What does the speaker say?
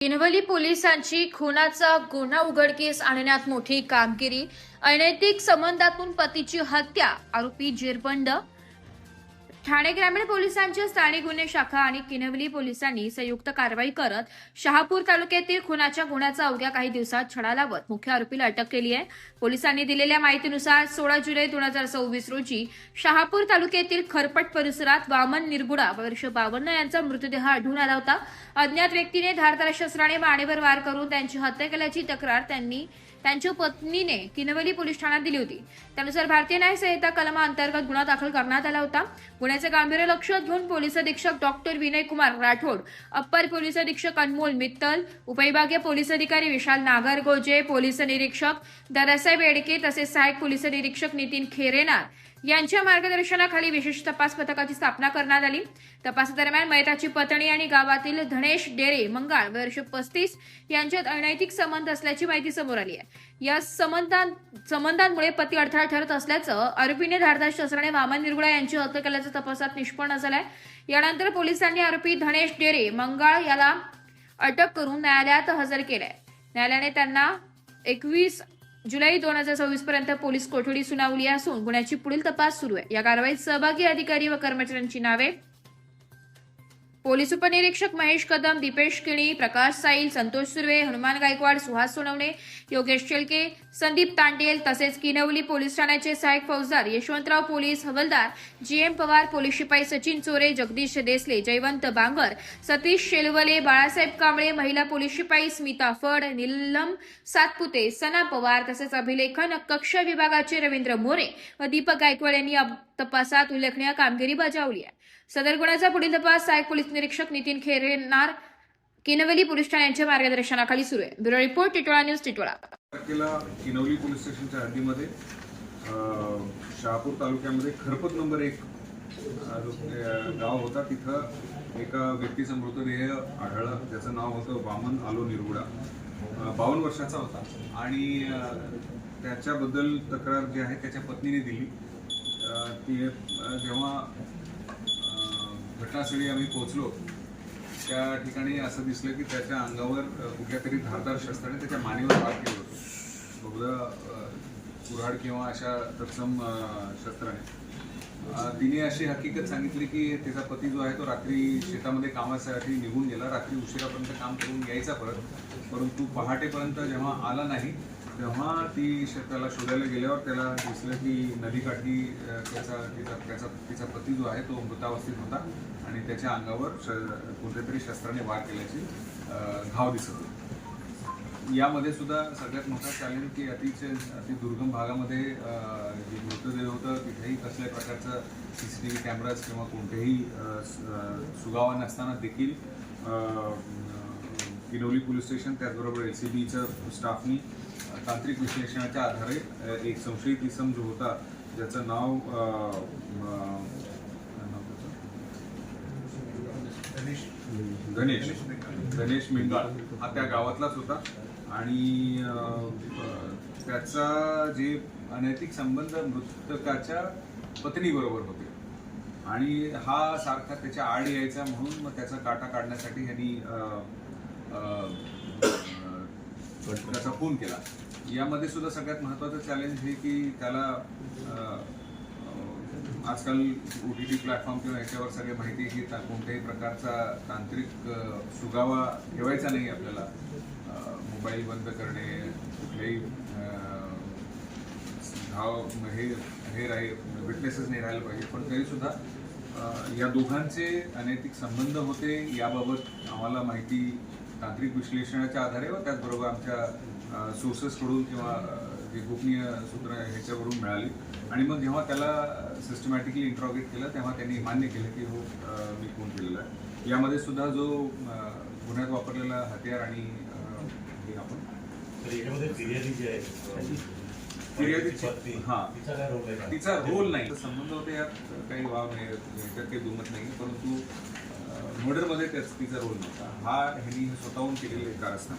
किनवली पोलिसांची खुनाचा गुन्हा उघडकीस आणण्यात मोठी कामगिरी। अनैतिक संबंधातून पतीची हत्या, आरोपी जेरबंद। ठाणे ग्रामीण पोलिसांच्या स्थानिक गुन्हे शाखा आणि किनवली पोलिसांनी संयुक्त कारवाई करत शहापूर तालुक्यातील खुनाच्या गुन्ह्याचा अवघ्या काही दिवसात छडा लावत मुख्य आरोपीला अटक केली आहे। पोलिसांनी दिलेल्या माहितीनुसार 16 जुलै 2024 रोजी शहापूर तालुक्यातील खरपट परिसरात वामन निरगुडा वर्ष 52 यांचा मृतदेह आढळून आला होता। अज्ञात व्यक्तीने धारदार शस्त्राने मानेवर वार करून त्यांची हत्या केल्याची तक्रार त्यांच्या पत्नीने किनवली पोलीस ठाण्यात दिली होती। त्यानुसार भारतीय न्याय संहिता कलमांतर्गत गुन्हा दाखल करण्यात आला होता। गुन्ह्याचे गांभीर्य लक्षात घेऊन पोलीस अधीक्षक डॉक्टर विनय कुमार राठोड, अप्पर पोलीस अधीक्षक अनमोल मित्तल, उपविभागीय पोलीस अधिकारी विशाल नागरगोजे, पोलीस निरीक्षक दादासाहेब येडके तसेच सहाय्यक पोलीस निरीक्षक नितीन खेरेनार यांच्या मार्गदर्शनाखाली विशेष तपास पथकाची स्थापना करण्यात आली। तपासादरम्यान मयताची पत्नी आणि गावातील धनेश डेरे मंगाळ वर्ष 35 यांच्यात अनैतिक संबंध असल्याची माहिती समोर आली आहे। या संबंधांमुळे पती अडथळा ठरत असल्याचं आरोपीने धारदार शस्त्राने वामन निरगुडा यांची हत्या केल्याचं तपासात निष्पन्न झालंय। यानंतर पोलिसांनी आरोपी धनेश डेरे मंगाळ याला अटक करून न्यायालयात हजर केलंय। न्यायालयाने त्यांना 21 जुलै 2024 पर्यंत पोलीस कोठडी सुनावली असून गुन्ह्याची पुढील तपास सुरू आहे। या कारवाईत सहभागी अधिकारी व कर्मचाऱ्यांची नावे पोलीस उपनिरीक्षक महेश कदम, दीपेश किणी, प्रकाश साईल, संतोष सुर्वे, हनुमान गायकवाड, सुहास सोनवणे, योगेश शेळके, संदीप तांडेल तसेच किनवली पोलीस ठाण्याचे सहाय्यक फौजदार यशवंतराव पोलीस हवालदार GM पवार, पोलीस शिपाई सचिन चोरे, जगदीश देसले, जयवंत बांगर, सतीश शेलवले, बाळासाहेब कांबळे, महिला पोलीस शिपाई स्मिता फड, नीलम सातपुते, सना पवार तसेच अभिलेखन कक्ष विभागाचे रवींद्र मोरे व दीपक गायकवाड यांनी तपासात उल्लेखनीय कामगिरी बजावली आहे। सदर गुन्ह्याचा पुढील तपास सहाय्यक पोलीस निरीक्षक नितीन खेरेनार, किनवली पोलीस ठाण्याच्या मार्गदर्शनाखाली सुरू आहे। Bureau report, Titwala news, Titwala. Kinhavali police स्टेशनच्या हद्दीमध्ये शहापूर तालुक्यामध्ये खरपत नंबर 1 गाव होता। तिथं एका व्यक्तीचा मृतदेह आढळला, ज्याचं नाव होतं वामन आलो निरगुडा, 52 वर्षाचा होता आणि त्याच्याबद्दल तक्रार जी आहे त्याच्या पत्नीने दिली। ती जेव्हा घटनास्थळी आम्ही पोहोचलो त्या ठिकाणी असं दिसलं की त्याच्या अंगावर कुठल्या तरी धारदार शस्त्राने त्याच्या मानेवर वार केलं होतं, बहुधा कुऱ्हाड किंवा अशा तत्सम शस्त्राने। तिने अशी हकीकत सांगितली की तिचा पती जो आहे तो रात्री शेतामध्ये कामासाठी निघून गेला, रात्री उशिरापर्यंत काम करून यायचा परंतु पहाटेपर्यंत जेव्हा आला नाही तेव्हा ती त्याला शोधायला गेल्यावर त्याला दिसलं की नदीकाठी तिचा पती जो आहे तो मृतावस्थेत होता आणि त्याच्या अंगावर कोणत्या तरी शस्त्राने वार केल्याचे घाव दिसत होते। यामध्ये सुद्धा सगळ्यात मोठा चॅलेंज की अति दुर्गम भागामध्ये जे मृतदेह होतं तिथेही कसल्याही प्रकारचा CCTV कॅमेराज किंवा कोणतेही सुगावा नसताना देखील किनवली पोलीस स्टेशन त्याचबरोबर LCBच्या स्टाफनी तांत्रिक विश्लेषणाच्या आधारे एक संशयित इसम जो होता ज्याचं नाव गणेश मिंगाळ हा त्या गावातलाच होता आणि त्याचा जे अनैतिक संबंध मृतकाच्या पत्नीबरोबर होते आणि हा सारखा त्याच्या आड यायचा, म्हणून मग त्याचा काटा काढण्यासाठी ह्यांनी त्याचा खून केला। यामध्ये सुद्धा सगळ्यात महत्त्वाचं चॅलेंज हे की त्याला आजकाल OTT प्लॅटफॉर्म किंवा याच्यावर सगळी माहिती आहे की कोणत्याही प्रकारचा तांत्रिक सुगावा ठेवायचा नाही आपल्याला, मोबाईल बंद करणे, कुठल्याही विटनेसेस नाही राहिलं पाहिजे। पण तरीसुद्धा या दोघांचे अनैतिक संबंध होते याबाबत आम्हाला माहिती तांत्रिक विश्लेषणाच्या आधारे व त्याचबरोबर आमच्या सोर्सेसकडून किंवा जे गोपनीय सूत्र ह्याच्यावरून मिळाली आणि मग जेव्हा त्याला सिस्टमॅटिकली इंट्रॉगेट केलं तेव्हा त्यांनी मान्य केलं की हो मी खून केलेला आहे। यामध्ये सुद्धा जो गुन्ह्यात वापरलेला हत्यार आणि हे आपण तिचा रोल नाही, संबंध होते यात काही वाव नाही, याच्यात काही दुमत नाही, परंतु मर्डरमध्ये तिचा रोल नव्हता। हा ह्यांनी स्वतःहून केलेले कारस्थान